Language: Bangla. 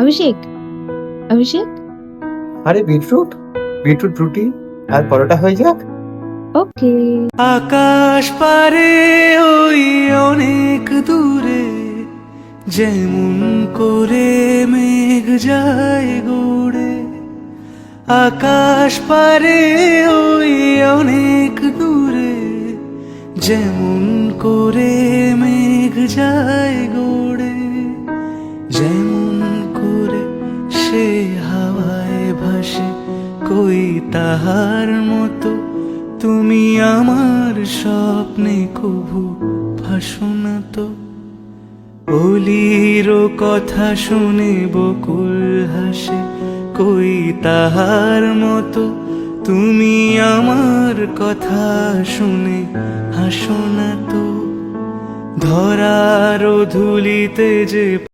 অভিষেক, অভিষেক। আরে বিটরুট, বিটরুট রুটি আর পরোটা হয়ে যাক। ওকে। আকাশ পারে ওই অনেক দূরে, যেমন করে মেঘ যায় গড়ে। আকাশ পারে ওই অনেক দূরে, যেমন করে মেঘ যায় গড়ে। যেমন করে সে হাওয়ায় ভাসে, কই তাহার মতো তুমি আমার স্বপ্নে কভু ভাসো না তো। অলির কথা শুনে বকুল হাসে, কই তাহার মতো তুমি আমার কথা শুনে হাসো না তো। ধরার ধুলিতে যে